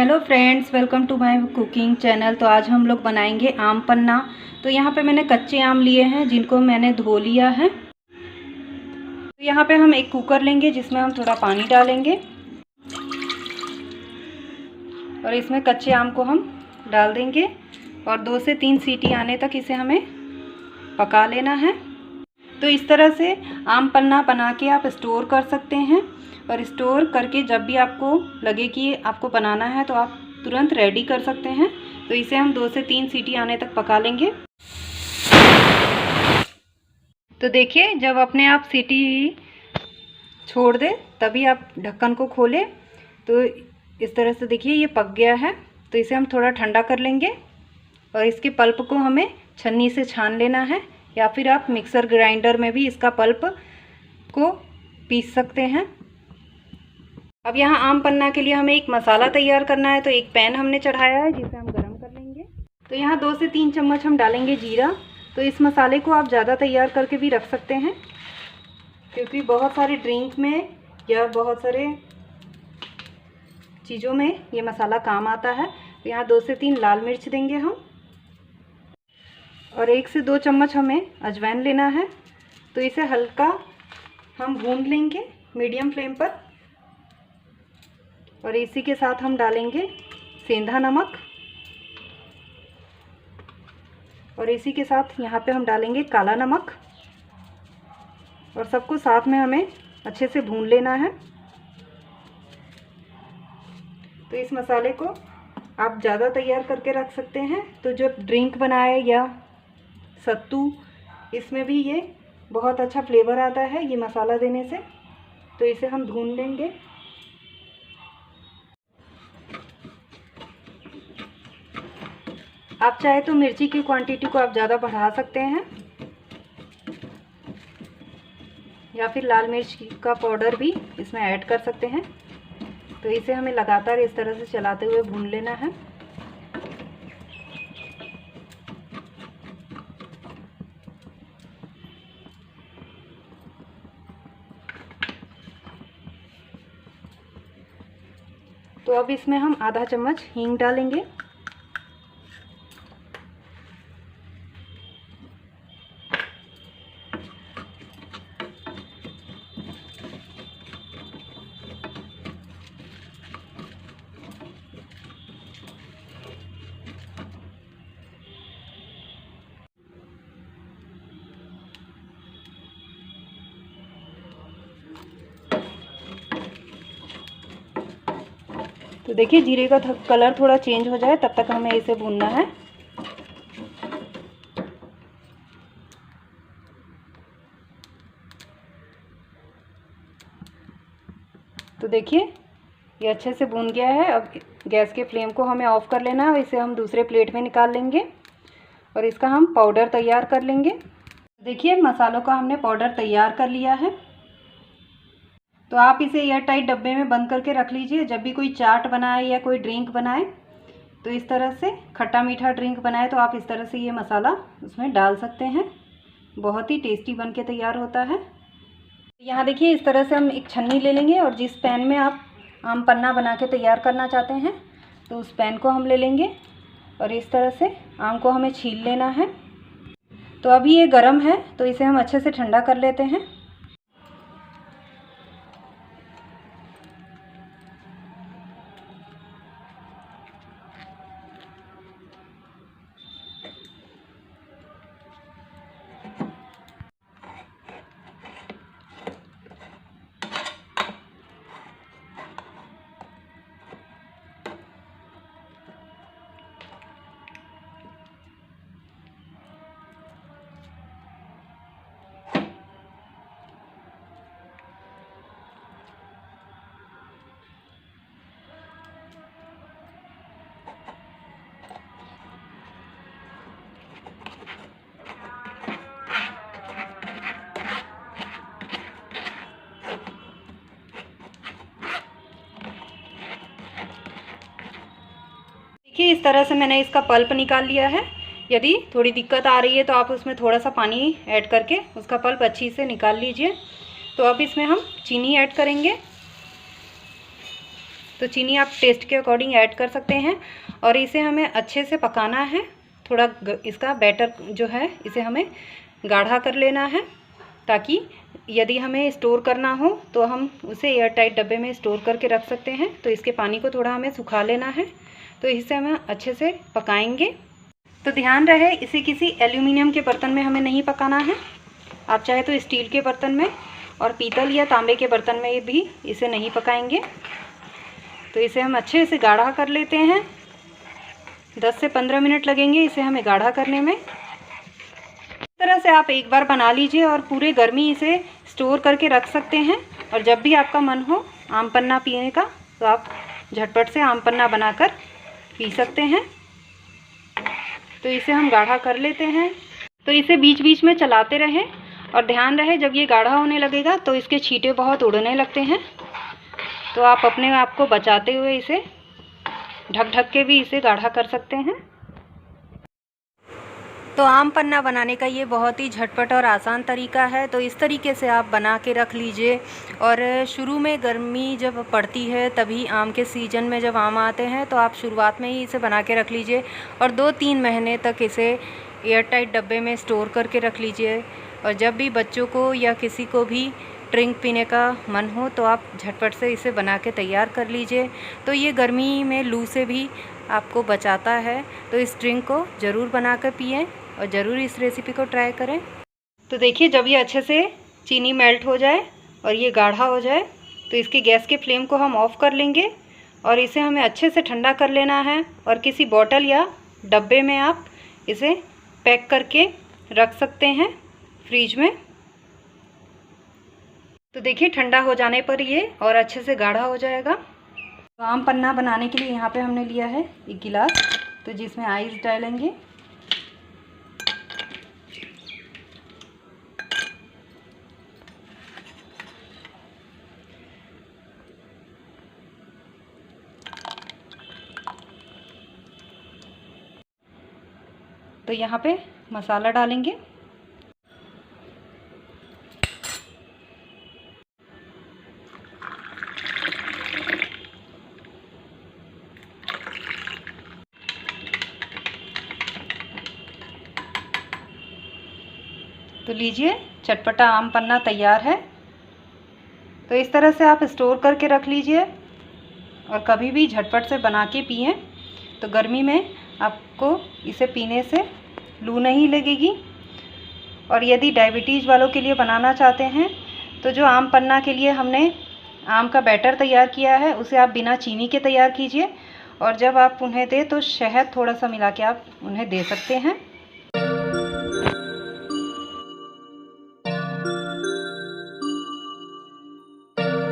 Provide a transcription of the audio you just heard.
Hello friends, welcome to my cooking channel. तो आज हम लोग बनाएंगे आम पन्ना। तो यहाँ पे मैंने कच्चे आम लिए हैं जिनको मैंने धो लिया है। तो यहाँ पे हम एक कुकर लेंगे जिसमें हम थोड़ा पानी डालेंगे और इसमें कच्चे आम को हम डाल देंगे और 2 से 3 सीटी आने तक इसे हमें पका लेना है। तो इस तरह से आम पन्ना बना के आप स्टोर कर सकते हैं और स्टोर करके जब भी आपको लगे कि आपको बनाना है तो आप तुरंत रेडी कर सकते हैं। तो इसे हम 2 से 3 सीटी आने तक पका लेंगे। तो देखिए, जब अपने आप सीटी छोड़ दे तभी आप ढक्कन को खोलें। तो इस तरह से देखिए ये पक गया है। तो इसे हम थोड़ा ठंडा कर लेंगे और इसके पल्प को हमें छन्नी से छान लेना है या फिर आप मिक्सर ग्राइंडर में भी इसका पल्प को पीस सकते हैं। अब यहाँ आम पन्ना के लिए हमें एक मसाला तैयार करना है। तो एक पैन हमने चढ़ाया है जिसे हम गरम कर लेंगे। तो यहाँ 2 से 3 चम्मच हम डालेंगे जीरा। तो इस मसाले को आप ज़्यादा तैयार करके भी रख सकते हैं क्योंकि बहुत सारे ड्रिंक में या बहुत सारे चीज़ों में ये मसाला काम आता है। तो यहाँ 2 से 3 लाल मिर्च देंगे हम और 1 से 2 चम्मच हमें अजवाइन लेना है। तो इसे हल्का हम भून लेंगे मीडियम फ्लेम पर और इसी के साथ हम डालेंगे सेंधा नमक और इसी के साथ यहाँ पे हम डालेंगे काला नमक और सबको साथ में हमें अच्छे से भून लेना है। तो इस मसाले को आप ज़्यादा तैयार करके रख सकते हैं। तो जब ड्रिंक बनाए या सत्तू, इसमें भी ये बहुत अच्छा फ्लेवर आता है ये मसाला देने से। तो इसे हम भून लेंगे। आप चाहे तो मिर्ची की क्वांटिटी को आप ज़्यादा बढ़ा सकते हैं या फिर लाल मिर्च का पाउडर भी इसमें ऐड कर सकते हैं। तो इसे हमें लगातार इस तरह से चलाते हुए भून लेना है। तो अब इसमें हम आधा चम्मच हींग डालेंगे। तो देखिए जीरे का कलर थोड़ा चेंज हो जाए तब तक हमें इसे भूनना है। तो देखिए ये अच्छे से भून गया है। अब गैस के फ्लेम को हमें ऑफ कर लेना है। इसे हम दूसरे प्लेट में निकाल लेंगे और इसका हम पाउडर तैयार कर लेंगे। देखिए मसालों का हमने पाउडर तैयार कर लिया है। तो आप इसे एयर टाइट डब्बे में बंद करके रख लीजिए। जब भी कोई चाट बनाए या कोई ड्रिंक बनाए, तो इस तरह से खट्टा मीठा ड्रिंक बनाए तो आप इस तरह से ये मसाला उसमें डाल सकते हैं। बहुत ही टेस्टी बन के तैयार होता है। यहाँ देखिए इस तरह से हम एक छन्नी ले लेंगे और जिस पैन में आप आम पन्ना बना के तैयार करना चाहते हैं तो उस पैन को हम ले लेंगे और इस तरह से आम को हमें छील लेना है। तो अभी ये गर्म है तो इसे हम अच्छे से ठंडा कर लेते हैं। देखिए इस तरह से मैंने इसका पल्प निकाल लिया है। यदि थोड़ी दिक्कत आ रही है तो आप उसमें थोड़ा सा पानी ऐड करके उसका पल्प अच्छी से निकाल लीजिए। तो अब इसमें हम चीनी ऐड करेंगे तो चीनी आप टेस्ट के अकॉर्डिंग ऐड कर सकते हैं। और इसे हमें अच्छे से पकाना है। थोड़ा इसका बैटर जो है इसे हमें गाढ़ा कर लेना है, ताकि यदि हमें स्टोर करना हो तो हम उसे एयर टाइट डब्बे में स्टोर करके रख सकते हैं। तो इसके पानी को थोड़ा हमें सुखा लेना है। तो इसे हमें अच्छे से पकाएंगे। तो ध्यान रहे, इसे किसी एल्यूमिनियम के बर्तन में हमें नहीं पकाना है। आप चाहे तो स्टील के बर्तन में और पीतल या तांबे के बर्तन में भी इसे नहीं पकाएंगे। तो इसे हम अच्छे से गाढ़ा कर लेते हैं। 10 से 15 मिनट लगेंगे इसे हमें गाढ़ा करने में। इस तरह से आप एक बार बना लीजिए और पूरे गर्मी इसे स्टोर करके रख सकते हैं। और जब भी आपका मन हो आम पन्ना पीने का तो आप झटपट से आम पन्ना बनाकर पी सकते हैं। तो इसे हम गाढ़ा कर लेते हैं। तो इसे बीच बीच में चलाते रहें और ध्यान रहे, जब ये गाढ़ा होने लगेगा तो इसके छींटे बहुत उड़ने लगते हैं। तो आप अपने आप को बचाते हुए इसे ढक ढक के भी इसे गाढ़ा कर सकते हैं। तो आम पन्ना बनाने का ये बहुत ही झटपट और आसान तरीका है। तो इस तरीके से आप बना के रख लीजिए। और शुरू में गर्मी जब पड़ती है, तभी आम के सीज़न में जब आम आते हैं, तो आप शुरुआत में ही इसे बना के रख लीजिए और 2-3 महीने तक इसे एयर टाइट डब्बे में स्टोर करके रख लीजिए। और जब भी बच्चों को या किसी को भी ड्रिंक पीने का मन हो तो आप झटपट से इसे बना के तैयार कर लीजिए। तो ये गर्मी में लू से भी आपको बचाता है। तो इस ड्रिंक को ज़रूर बना कर पिएँ और ज़रूर इस रेसिपी को ट्राई करें। तो देखिए, जब ये अच्छे से चीनी मेल्ट हो जाए और ये गाढ़ा हो जाए तो इसकी गैस के फ्लेम को हम ऑफ़ कर लेंगे और इसे हमें अच्छे से ठंडा कर लेना है। और किसी बॉटल या डब्बे में आप इसे पैक करके रख सकते हैं फ्रीज में। तो देखिए, ठंडा हो जाने पर ये और अच्छे से गाढ़ा हो जाएगा। तो आम पन्ना बनाने के लिए यहाँ पे हमने लिया है 1 गिलास, तो जिसमें आइस डालेंगे। तो यहाँ पे मसाला डालेंगे। तो लीजिए, चटपटा आम पन्ना तैयार है। तो इस तरह से आप स्टोर करके रख लीजिए और कभी भी झटपट से बना के पिएं। तो गर्मी में आपको इसे पीने से लू नहीं लगेगी। और यदि डायबिटीज़ वालों के लिए बनाना चाहते हैं तो जो आम पन्ना के लिए हमने आम का बैटर तैयार किया है उसे आप बिना चीनी के तैयार कीजिए। और जब आप उन्हें दें तो शहद थोड़ा सा मिला के आप उन्हें दे सकते हैं।